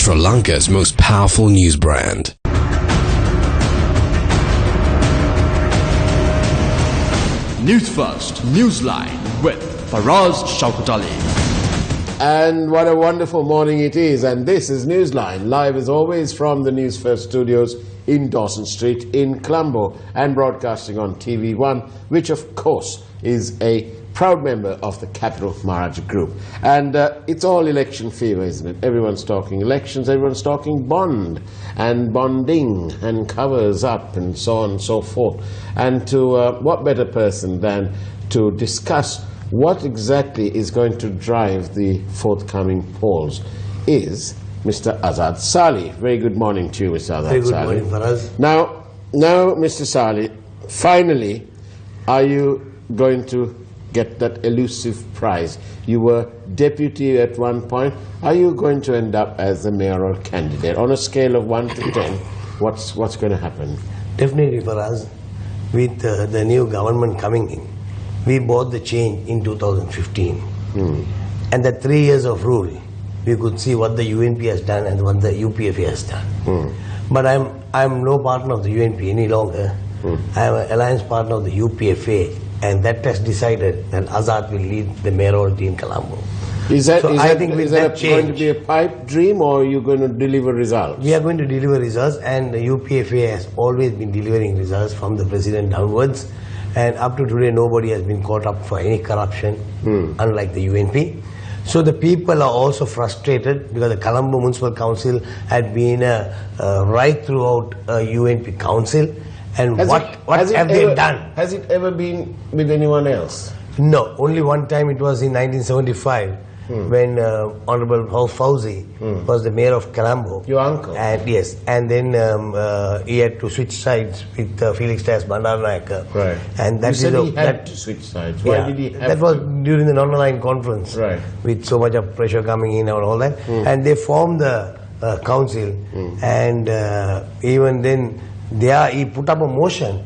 Sri Lanka's most powerful news brand. Newsfirst Newsline with Faraz Shaukat Ali. And what a wonderful morning it is, and this is Newsline, live as always from the Newsfirst studios in Dawson Street in Colombo, and broadcasting on TV1, which of course is a proud member of the Capital Maharaja Group. And it's all election fever, isn't it? Everyone's talking elections, everyone's talking bond and bonding and covers up and so on and so forth. And to what better person than to discuss what exactly is going to drive the forthcoming polls is Mr. Azzath Salley. Very good morning to you, Mr. Azzath Salley. Very good morning, Faraz. Now, Mr. Salley, finally, are you going to get that elusive prize? You were deputy at one point. Are you going to end up as the mayoral candidate? On a scale of 1 to 10, what's going to happen? Definitely, Faraz. With the new government coming in, we brought the change in 2015. And that 3 years of rule, we could see what the UNP has done and what the UPFA has done. But I'm no partner of the UNP any longer. I'm an alliance partner of the UPFA, and that has decided that Azzath will lead the mayoralty in Colombo. Is that going to be a pipe dream, or are you going to deliver results? We are going to deliver results, and the UPFA has always been delivering results from the president downwards. And up to today, nobody has been caught up for any corruption, unlike the UNP. So the people are also frustrated because the Colombo Municipal Council had been right throughout UNP Council. And what have they done? Has it ever been with anyone else? No, only one time. It was in 1975 when Honorable Fauzi was the mayor of Colombo. Your uncle? And yes, and then he had to switch sides with Felix Das Bandaranaike. Right. And that you said he had to switch sides. Why did he have that was during the non-aligned conference. Right. With so much of pressure coming in and all that. And they formed the council, and even then he put up a motion,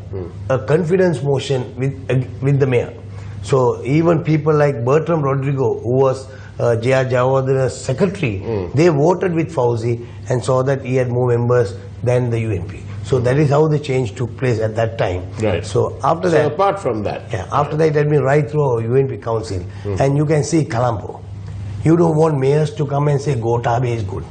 a confidence motion with the mayor. So even people like Bertram Rodrigo, who was J.R. Jawardana's secretary, they voted with Fauzi and saw that he had more members than the UNP. So that is how the change took place at that time. Right. So after that, apart from that, after that, it had been right through our UNP council, and you can see Colombo. You don't want mayors to come and say Gotabe is good.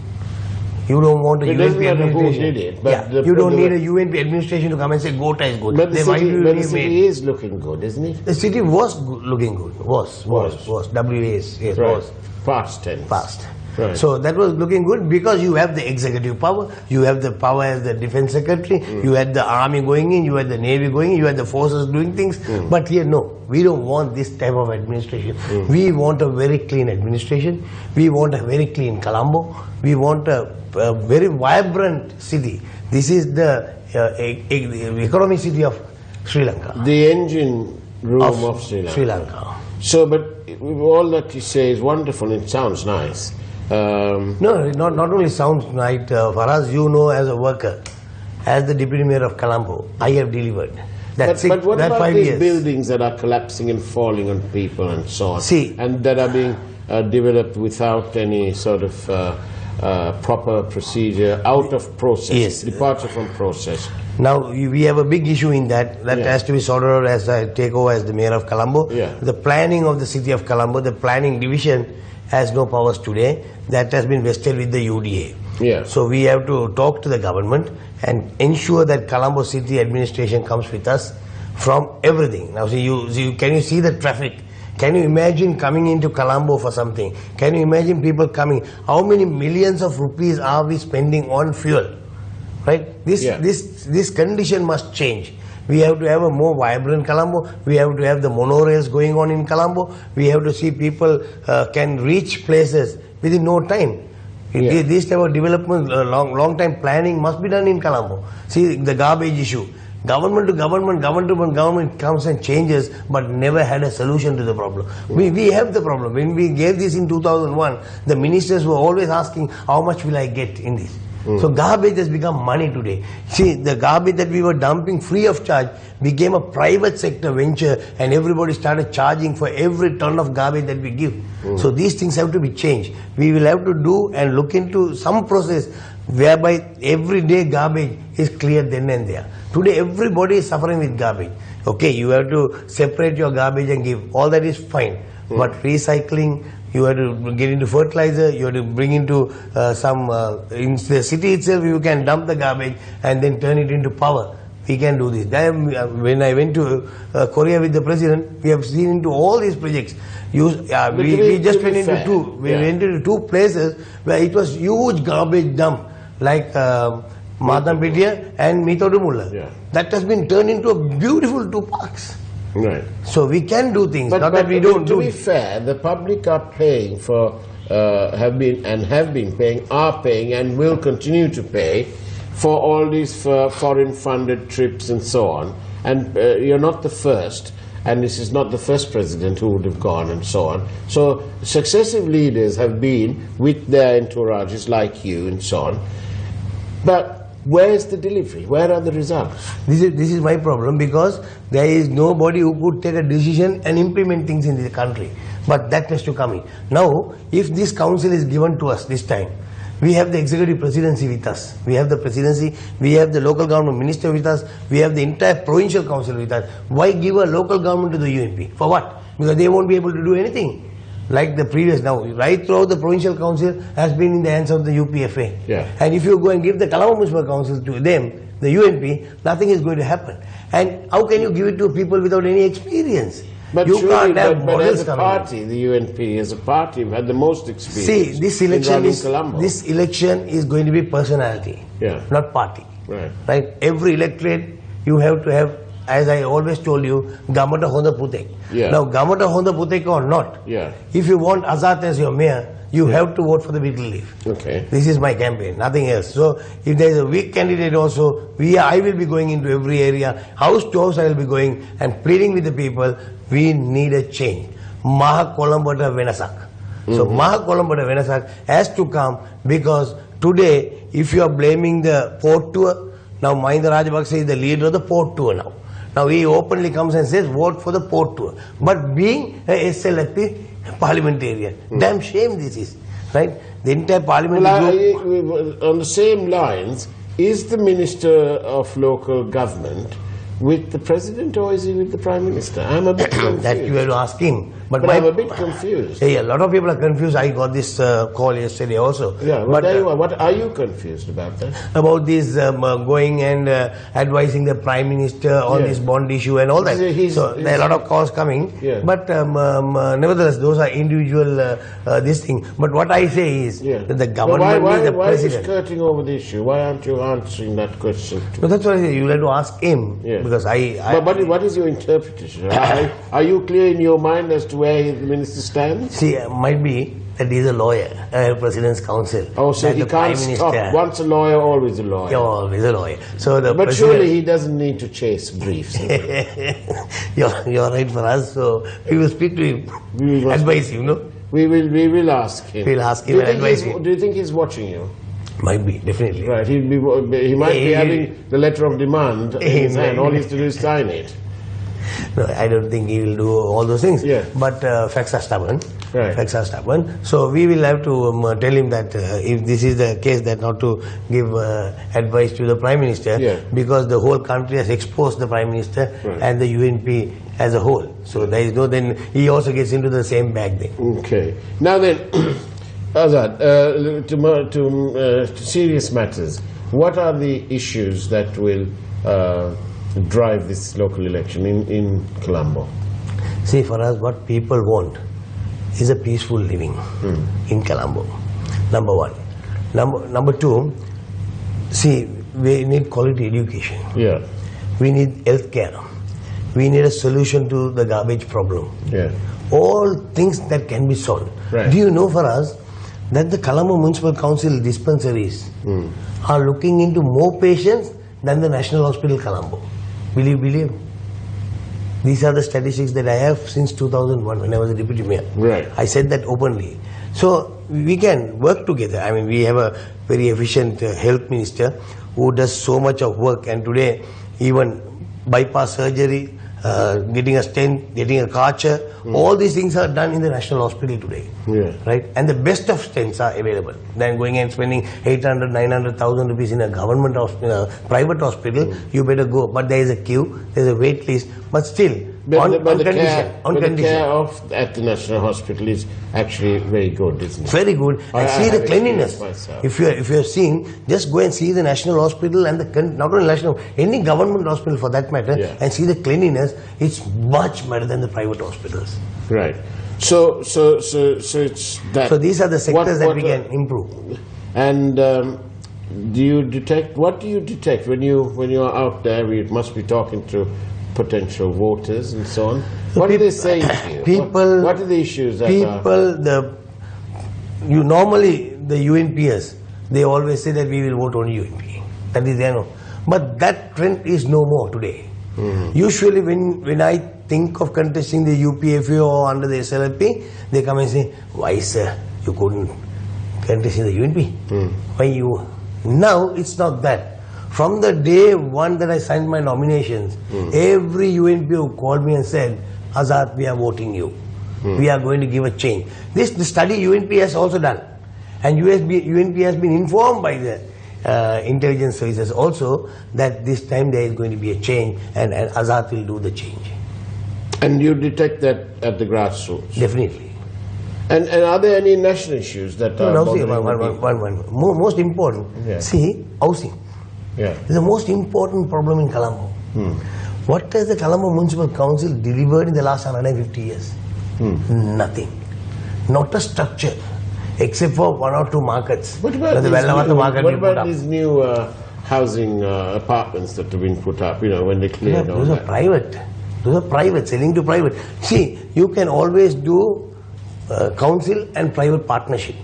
You don't want a UNP administration. Who did it, but you don't need a UNP administration to come and say Gota is good. But the city is looking good, isn't it? The city was looking good. Was. WAS, yes, right. was. Past tense. Past. Right. So that was looking good because you have the executive power, you have the power as the defense secretary, you had the army going in, you had the navy going in, you had the forces doing things. But here, no, we don't want this type of administration. We want a very clean administration. We want a very clean Colombo. We want a very vibrant city. This is the economic city of Sri Lanka. The engine room of Sri Lanka. So, but all that you say is wonderful. It sounds nice. No, not only sounds nice, Faraz, you know, as a worker, as the deputy mayor of Colombo, I have delivered. But what about these buildings that are collapsing and falling on people and so on? And that are being developed without any sort of proper procedure, out of process, departure from process. Now, we have a big issue in that. That has to be sorted out as I take over as the mayor of Colombo. The planning of the city of Colombo, the planning division has no powers today. That has been vested with the UDA. So we have to talk to the government and ensure that Colombo city administration comes with us from everything. Now, can you see the traffic? Can you imagine coming into Colombo for something? Can you imagine people coming? How many millions of rupees are we spending on fuel? Right? This condition must change. We have to have a more vibrant Colombo. We have to have the monorails going on in Colombo. We have to see people can reach places within no time. This type of development, long time planning must be done in Colombo. See the garbage issue. Government to government comes and changes, but never had a solution to the problem. We have the problem. When we gave this in 2001, the ministers were always asking, how much will I get in this? So garbage has become money today. See, the garbage that we were dumping free of charge became a private sector venture, and everybody started charging for every ton of garbage that we give. So these things have to be changed. We will have to do and look into some process whereby everyday garbage is cleared then and there. Today everybody is suffering with garbage. Okay, you have to separate your garbage and give. All that is fine. But recycling, you have to get into fertilizer, you have to bring into in the city itself you can dump the garbage and then turn it into power. We can do this. When I went to Korea with the president, we have seen into all these projects. We just went into two. We went into two places where it was huge garbage dump, like Matampitia and Mithodumulla. Yeah. That has been turned into a beautiful two parks. Right. So we can do things. But that we don't to be fair, the public are paying for, are paying and will continue to pay for all these foreign funded trips and so on. And you're not the first, and this is not the first president who would have gone and so on. So successive leaders have been with their entourages like you and so on. But where's the delivery? Where are the results? This is my problem, because there is nobody who could take a decision and implement things in the country. But that has to come in. Now, if this council is given to us this time, we have the executive presidency with us. We have the presidency, we have the local government minister with us, we have the entire provincial council with us. Why give a local government to the UNP? For what? Because they won't be able to do anything. Like the previous now, right throughout the provincial council has been in the hands of the UPFA. Yeah. And if you go and give the Colombo Municipal Council to them, the UNP, nothing is going to happen. And how can you give it to people without any experience? But you surely, can't have but models as a coming party, the UNP as a party had the most experience. See, this election in Colombo. this election is going to be personality, not party. Right? Every electorate you have to have, as I always told you, Gamata Honda Putek. Now, Gamata Honda Putek or not, if you want Azzath as your mayor, you have to vote for the Beetle Leaf. Okay. This is my campaign, nothing else. So, if there is a weak candidate also, I will be going into every area, house to house I will be going and pleading with the people, we need a change. Maha Kolombota Venasak. So, Maha Kolombota Venasak has to come, because today, if you are blaming the port tour, now Mahinda Rajapaksa is the leader of the port tour now. Now he openly comes and says vote for the port tour. But being a SLFP parliamentarian, damn shame this is. Right? The entire parliament on the same lines, is the Minister of Local Government with the President or is he with the Prime Minister? I'm a bit confused. That you have to ask him. But I'm a bit confused. A lot of people are confused. I got this call yesterday also. Yeah, but what are you confused about that? About this going and advising the Prime Minister on this bond issue and all that. So there are a lot of calls coming. But nevertheless, those are individual this thing. But what I say is that the government is the president. Why are you skirting over the issue? Why aren't you answering that question? No, that's what I say. You have to ask him. Because But what is your interpretation? Are you clear in your mind as to where the minister stands? See, might be that he is a lawyer, President's Council. Oh, so he can't stop. Once a lawyer, always a lawyer. Yeah, always a lawyer. So but surely he doesn't need to chase briefs. You're right for us. So we will speak to him, advise him, no? We will ask him. We'll ask him and advise him. Do you think he's watching you? Might be, definitely. Right, he might be having the letter of demand in his hand. All he has to do is sign it. No, I don't think he will do all those things. But facts are stubborn. Facts are stubborn. So we will have to tell him that if this is the case, that not to give advice to the Prime Minister, because the whole country has exposed the Prime Minister and the UNP as a whole. So there is no, then he also gets into the same bag then. Okay. Now then, Azzath, to serious matters, what are the issues that will drive this local election in Colombo? See, for us, what people want is a peaceful living in Colombo. Number one. Number two, see, we need quality education. We need health care. We need a solution to the garbage problem. All things that can be solved. Do you know, for us, that the Colombo Municipal Council dispensaries are looking into more patients than the National Hospital Colombo? Will you believe? These are the statistics that I have since 2001 when I was a deputy mayor. I said that openly. So we can work together. I mean, we have a very efficient health minister who does so much of work, and today even bypass surgery, getting a stent, getting a culture, all these things are done in the national hospital today. Right? And the best of stents are available. Then going and spending 800, 900,000 rupees in a government hospital, private hospital, you better go. But there is a queue, there is a wait list, but still, the care of at the National Hospital is actually very good, isn't it? Very good. And see the cleanliness. If you are seeing, just go and see the National Hospital and not only National, any government hospital for that matter, and see the cleanliness. It's much better than the private hospitals. Right. So it's that. So these are the sectors that we can improve. And do you detect? What do you detect when you are out there? We must be talking to potential voters and so on. What are they saying to you? What are the issues that normally the UNPS, they always say that we will vote on UNP. That is there no. But that trend is no more today. Usually when I think of contesting the UPFA or under the SLLP, they come and say, why sir, you couldn't contest in the UNP? Why you? Now it's not that. From the day one that I signed my nominations, every UNP who called me and said, Azzath, we are voting you. We are going to give a change. The study UNP has also done. And UNP has been informed by the intelligence services also that this time there is going to be a change, and Azzath will do the change. And you detect that at the grassroots? Definitely. And are there any national issues that are most important? See, housing. It's the most important problem in Colombo. What has the Colombo Municipal Council delivered in the last 150 years? Nothing. Not a structure, except for 1 or 2 markets. What about these new housing apartments that have been put up, when they cleared all that? Those are private, selling to private. See, you can always do council and private partnership.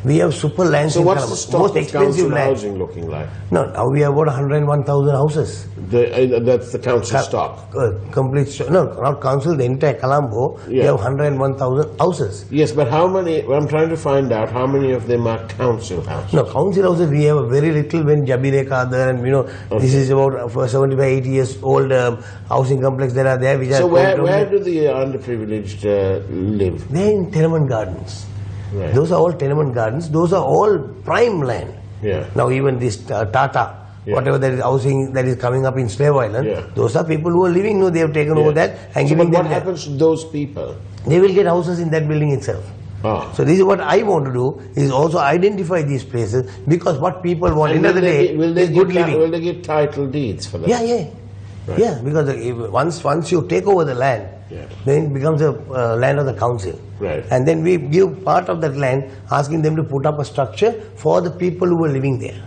We have super lands in Colombo. So what's the stock of council housing looking like? No, now we have about 101,000 houses. That's the council stock? Complete stock. No, not council, the entire Colombo, we have 101,000 houses. Yes, but how many, I'm trying to find out how many of them are council houses? No, council houses we have a very little when Jabireka are there, and this is about 75, 80 years old housing complex that are there. Which so where do the underprivileged live? They're in tenement gardens. Those are all tenement gardens. Those are all prime land. Now even this Tata, whatever that is housing that is coming up in Slave Island, those are people who are living. They have taken over that and giving them. What happens to those people? They will get houses in that building itself. So this is what I want to do, is also identify these places, because what people want end of the day is good living. Will they get title deeds for that? Yeah, because once you take over the land, then it becomes a land of the council. And then we give part of that land, asking them to put up a structure for the people who are living there.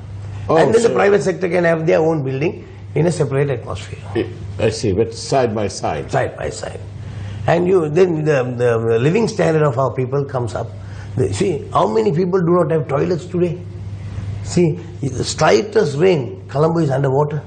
And then the private sector can have their own building in a separate atmosphere. I see, but side by side. Side by side. And then the living standard of our people comes up. See, how many people do not have toilets today? See, the slightest rain, Colombo is underwater.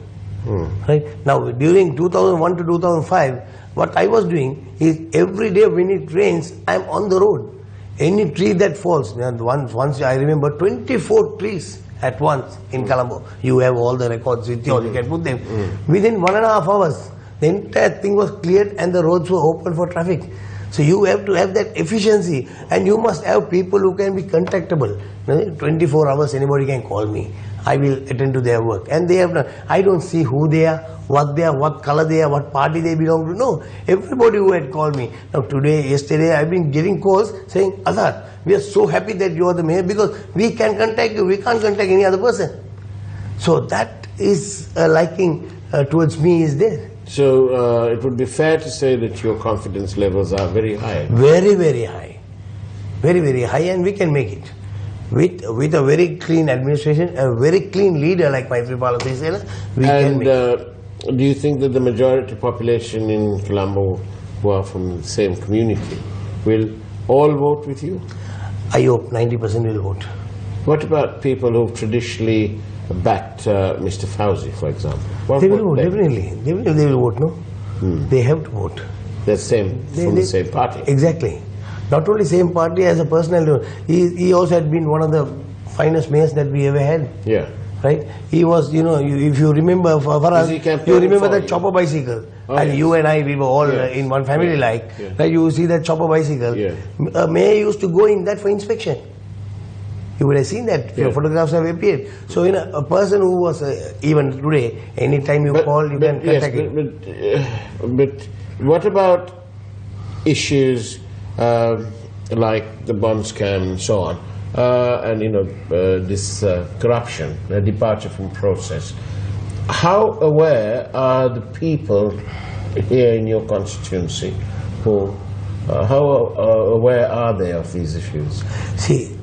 Right? Now, during 2001 to 2005, what I was doing is every day when it rains, I am on the road. Any tree that falls, once I remember 24 trees at once in Colombo. You have all the records with you, you can put them. Within 1.5 hours, the entire thing was cleared and the roads were open for traffic. So you have to have that efficiency, and you must have people who can be contactable. 24 hours anybody can call me. I will attend to their work. And they have done. I don't see who they are, what color they are, what party they belong to. No, everybody who had called me. Now today, yesterday, I've been getting calls saying, Azzath, we are so happy that you are the mayor because we can contact you. We can't contact any other person. So that is liking towards me is there. So it would be fair to say that your confidence levels are very high. Very, very high. Very, very high, and we can make it. With a very clean administration, a very clean leader like Maithripala Sirisena, we can make it. Do you think that the majority population in Colombo who are from the same community will all vote with you? I hope 90% will vote. What about people who have traditionally backed Mr. Fauzi, for example? They will vote, definitely. They will vote, no? They have to vote. They're from the same party. Exactly. Not only same party as a personal, he also had been one of the finest mayors that we ever had. Yeah. Right? He was, if you remember, for us, you remember that chopper bicycle. Oh, and yes. you and I, we were all in one family like. Yeah. Right? You see that chopper bicycle. Yeah. A mayor used to go in that for inspection. You would have seen that. Yeah. Photographs have appeared. So, a person who was, even today, anytime you call, you can contact him. But what about issues like the bond scam and so on, and this corruption, the departure from process? How aware are the people here in your constituency who, how aware are they of these issues? See,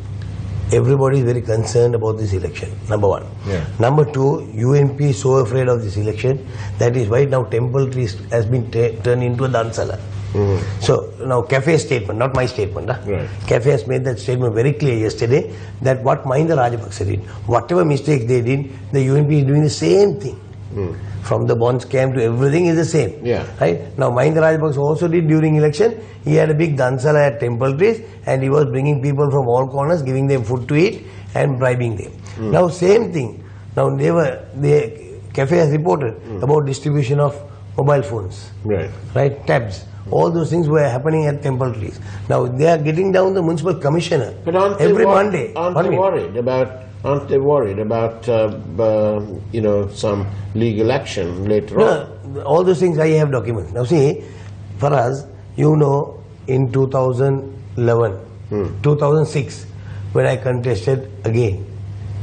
everybody is very concerned about this election, number one. Yeah. Number two, UNP is so afraid of this election, that is why now Temple Trees has been turned into a Dansala. So now Cafe statement, not my statement. Right. Cafe has made that statement very clear yesterday, that what Mahinda Rajapaksa did, whatever mistakes they did, the UNP is doing the same thing. From the bond scam to everything is the same. Yeah. Right? Now Mahinda Rajapaksa also did during election, he had a big Dansala at Temple Trees and he was bringing people from all corners, giving them food to eat and bribing them. Now same thing. Now Cafe has reported about distribution of mobile phones. Right? Tabs. All those things were happening at Temple Trees. Now they are getting down the municipal commissioner But aren't every they Monday. Aren't they worried about some legal action later on? No, all those things I have documents. Now see, for us, in 2011, 2006, when I contested again,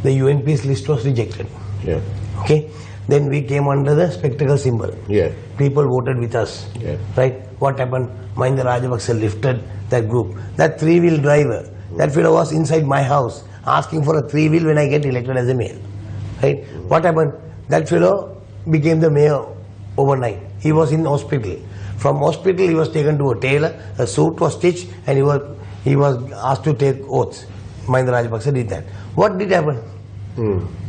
the UNP's list was rejected. Yeah. Okay? Then we came under the spectacle symbol. Yeah. People voted with us. Yeah. Right? What happened? Mahinda Rajapaksa lifted that group. That three-wheel driver, that fellow was inside my house asking for a three-wheel when I get elected as a mayor. Right? What happened? That fellow became the mayor overnight. He was in hospital. From hospital he was taken to a tailor, a suit was stitched and he was asked to take oaths. Mahinda Rajapaksa did that. What did happen?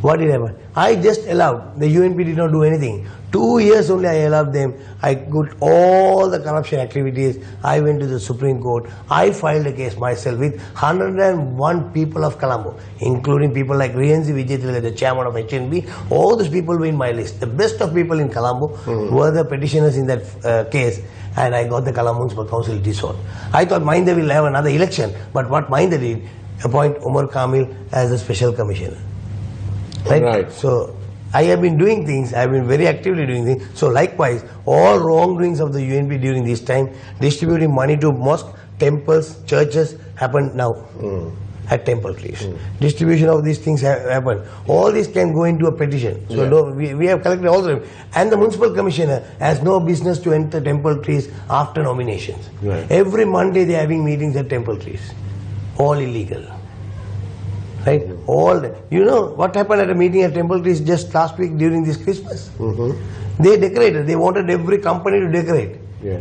What did happen? I just allowed. The UNP did not do anything. 2 years only I allowed them. I got all the corruption activities. I went to the Supreme Court. I filed a case myself with 101 people of Colombo, including people like Rienzi Vijay, the chairman of HNB. All those people were in my list. The best of people in Colombo were the petitioners in that case. And I got the Colombo Municipal Council dissolved. I thought Mahinda will have another election. But what Mahinda did, appoint Umar Kamil as the special commissioner. Right? So I have been doing things, I have been very actively doing things. So likewise, all wrongdoings of the UNP during this time, distributing money to mosques, temples, churches, happened now at Temple Trees. Distribution of these things happened. All this can go into a petition. So we have collected all of them. And the municipal commissioner has no business to enter Temple Trees after nominations. Every Monday they are having meetings at Temple Trees. All illegal. Right? What happened at a meeting at Temple Trees just last week during this Christmas? They decorated. They wanted every company to decorate.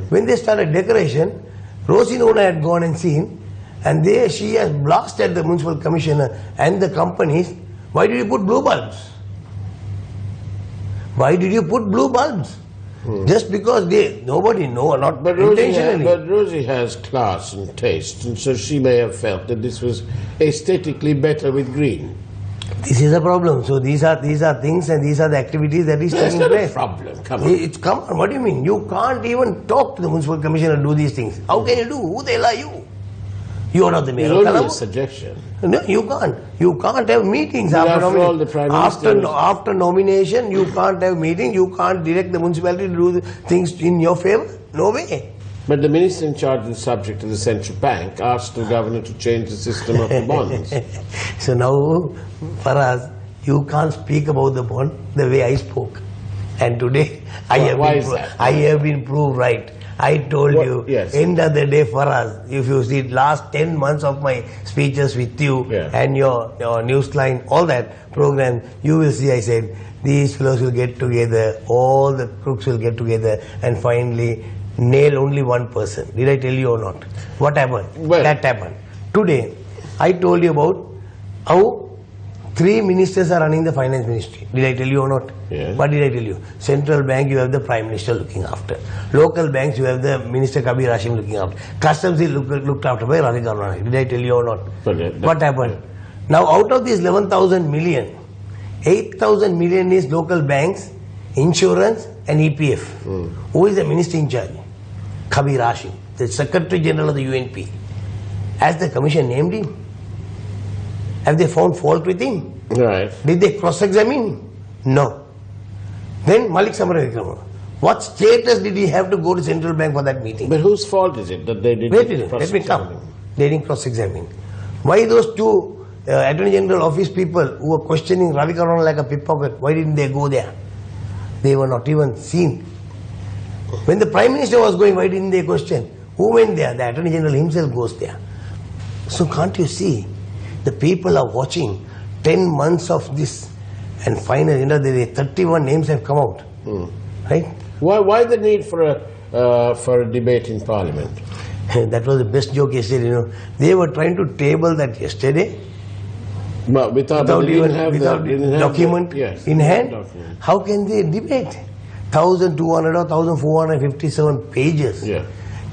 When they started decoration, Rosie Nona had gone and seen, and she has blasted the municipal commissioner and the companies. Why did you put blue bulbs? Why did you put blue bulbs? Just because nobody not intentionally. But Rosie has class and taste, and so she may have felt that this was aesthetically better with green. This is a problem. So these are things and these are the activities that is taking place. That's not a problem. Come on. Come on. What do you mean? You can't even talk to the municipal commissioner and do these things. How can you do? Who the hell are you? You are not the mayor of Colombo. It's only a suggestion. No, you can't. You can't have meetings after nomination. After nomination, you can't have meetings. You can't direct the municipality to do things in your favor. No way. But the minister in charge of the subject of the central bank asked the governor to change the system of the bonds. So now, for us, you can't speak about the bond the way I spoke. And today, I have been proved right. I told you, end of the day for us, if you see last 10 months of my speeches with you and your Newsline, all that program, you will see I said, these fellows will get together, all the crooks will get together and finally nail only one person. Did I tell you or not? What happened? That happened. Today, I told you about how 3 ministers are running the finance ministry. Did I tell you or not? Yeah. What did I tell you? Central bank, you have the prime minister looking after. Local banks, you have the minister Kabir Hashim looking after. Customs is looked after by Radhika Rana. Did I tell you or not? What happened? Now out of these 11,000 million, 8,000 million is local banks, insurance and EPF. Who is the minister in charge? Kabir Hashim, the Secretary General of the UNP. Has the commission named him? Have they found fault with him? Right. Did they cross-examine? No. Then Malik Samara Vikrama. What status did he have to go to central bank for that meeting? But whose fault is it that they didn't Let me come. They didn't cross-examine. Why those two Attorney General office people who were questioning Radhika Rana like a pickpocket, why didn't they go there? They were not even seen. When the Prime Minister was going, why didn't they question? Who went there? The Attorney General himself goes there. So can't you see? The people are watching 10 months of this, and finally, 31 names have come out. Right? Why the need for a debate in Parliament? That was the best joke yesterday. They were trying to table that yesterday. But without document in hand. Document. How can they debate? 1,200 or 1,457 pages. Yeah.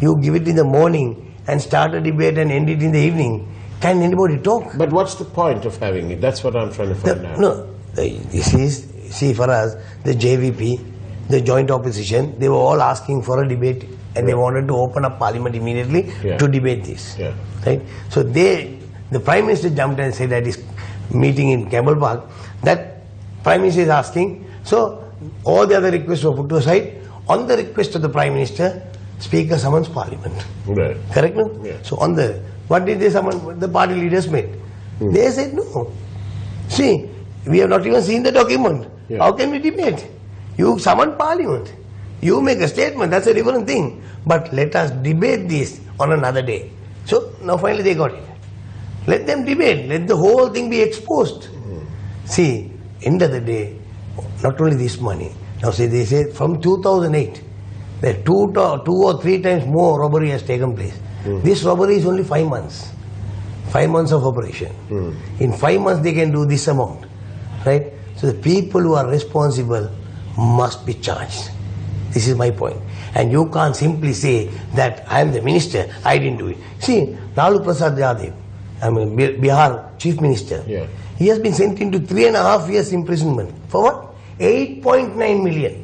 You give it in the morning and start a debate and end it in the evening. Can anybody talk? But what's the point of having it? That's what I'm trying to find out. No, this is, see, for us, the JVP, the joint opposition, they were all asking for a debate, and they wanted to open up Parliament immediately to debate this. Yeah. Right? So the Prime Minister jumped and said at his meeting in Campbell Park that Prime Minister is asking, so all the other requests were put aside. On the request of the Prime Minister, Speaker summons Parliament. Right. Correct, no? Yeah. So what did they summon? The party leaders made. They said no. See, we have not even seen the document. Yeah. How can we debate? You summon Parliament. You make a statement, that's a different thing. But let us debate this on another day. So now finally they got it. Let them debate. Let the whole thing be exposed. See, end of the day, not only this money. Now say they say from 2008, that two or three times more robbery has taken place. This robbery is only 5 months. 5 months of operation. In 5 months they can do this amount. Right? So the people who are responsible must be charged. This is my point. And you can't simply say that I am the minister, I didn't do it. See, Lalu Prasad Yadav, Bihar Chief Minister, he has been sent into 3.5 years imprisonment. For what? 8.9 million.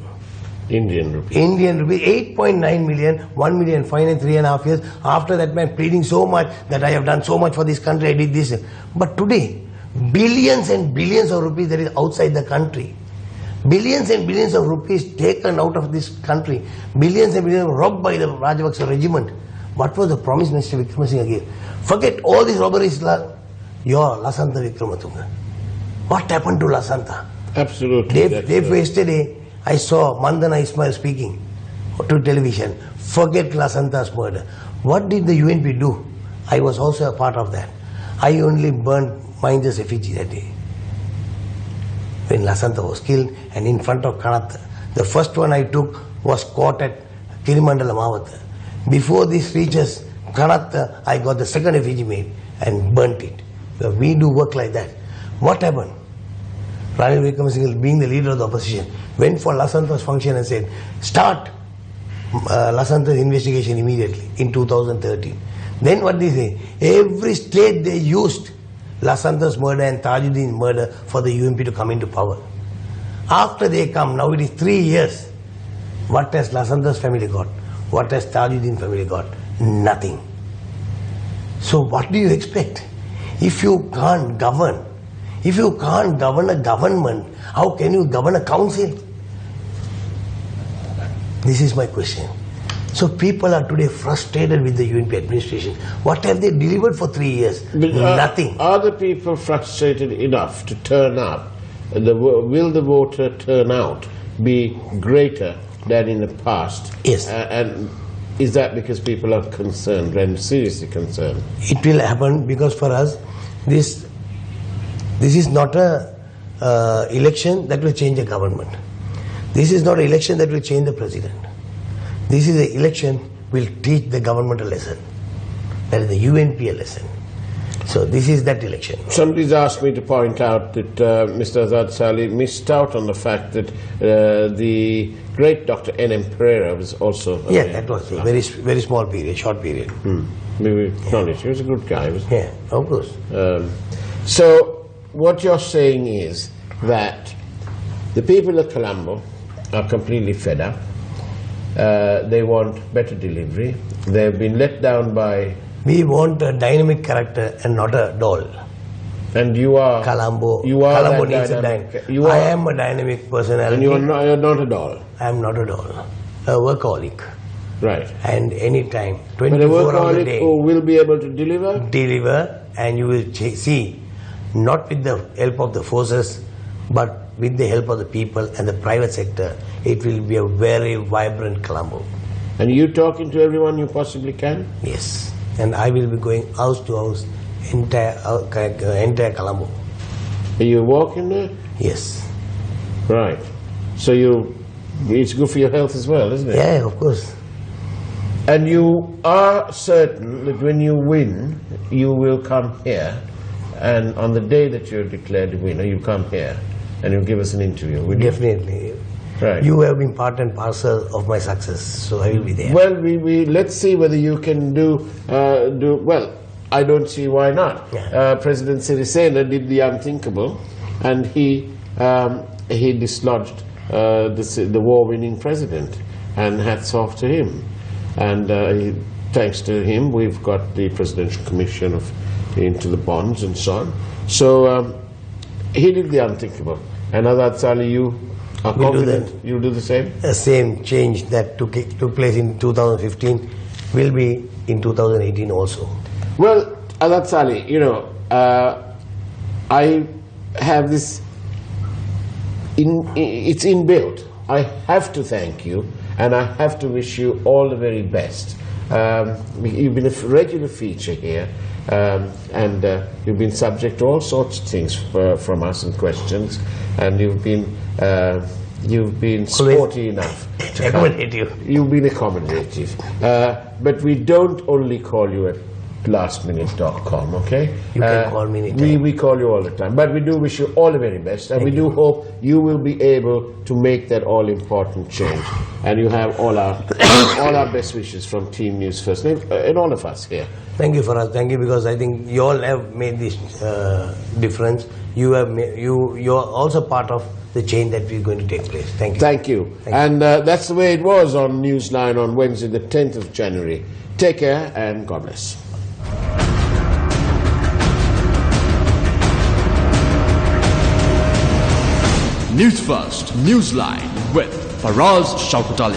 Indian rupees. 8.9 million, 1 million fine and 3.5 years. After that man pleading so much that I have done so much for this country, I did this. But today, billions and billions of rupees that is outside the country. Billions and billions of rupees taken out of this country. Billions and billions robbed by the Rajapaksa regiment. What was the promise Mr. Vikramasinghe gave? Forget all these robberies. Your Lasanta Vikramatunga. What happened to Lasanta? Absolutely. Day for yesterday, I saw Mandana Ismail speaking to television. Forget Lasanta's murder. What did the UNP do? I was also a part of that. I only burned Mahinda's effigy that day. When Lasanta was killed and in front of Kanath. The first one I took was caught at Kirimandala Mavata. Before this reaches Kanath, I got the second effigy made and burnt it. So we do work like that. What happened? Ranil Vikramasinghe, being the leader of the opposition, went for Lasanta's function and said, start Lasanta's investigation immediately in 2013. Then what they say? Every state they used Lasanta's murder and Tajuddin's murder for the UNP to come into power. After they come, now it is 3 years. What has Lasanta's family got? What has Tajuddin's family got? Nothing. So what do you expect? If you can't govern, if you can't govern a government, how can you govern a council? This is my question. So people are today frustrated with the UNP administration. What have they delivered for 3 years? But, nothing. Are the people frustrated enough to turn up? Will the voter turnout be greater than in the past? Yes. And is that because people are concerned and seriously concerned? It will happen because for us, this is not a election that will change the government. This is not an election that will change the president. This is an election will teach the government a lesson. That is the UNP a lesson. So this is that election. Somebody's asked me to point out that Mr. Azzath Salley missed out on the fact that the great Dr. N.M. Pereira was also... That was a very small period, short period. Maybe acknowledge. He was a good guy. Wasn't he? Yeah, of course. So what you're saying is that the people of Colombo are completely fed up. They want better delivery. They've been let down by... We want a dynamic character and not a doll. And you are... Colombo. You are Colombo that needs dynamic. a I am a dynamic personality. And you're not a doll. I am not a doll. A workaholic. Right. And anytime, But a 24 hours a workaholic day. who will be able to deliver? Deliver, and you will see, not with the help of the forces, but with the help of the people and the private sector, it will be a very vibrant Colombo. And you talking to everyone you possibly can? Yes. And I will be going house to house, entire Colombo. Are you walking there? Yes. Right. So it's good for your health as well, isn't it? Yeah, of course. And you are certain that when you win, you will come here, and on the day that you're declared the winner, you come here and you'll give us an interview, will you? Definitely. Right. You have been part and parcel of my success, so I will be there. Well, let's see whether you can do well. I don't see why not. Yeah. President Sirisena did the unthinkable, and he dislodged the war-winning president, and hats off to him. And thanks to him, we've got the Presidential Commission into the bonds and so on. So he did the unthinkable. And Azzath Salley, you are confident you'll do the same? The same change that took place in 2015 will be in 2018 also. Well, Azzath Salley, I have this, it's inbuilt. I have to thank you, and I have to wish you all the very best. You've been a regular feature here, and you've been subject to all sorts of things from us and questions, and you've been sporty enough to accommodative. You've been accommodative, but we don't only call you at lastminute.com, okay? You can call me anytime. We call you all the time, but we do wish you all the very best, and we do hope you will be able to make that all-important change, and you have all our best wishes from Team News First, and all of us here. Thank you, Faraz. Thank you, because I think you all have made this difference. You are also part of the change that is going to take place. Thank you. Thank you. And that's the way it was on Newsline on Wednesday, the 10th of January. Take care, and God bless. Newsfirst, Newsline with Faraz Shaukat Ali.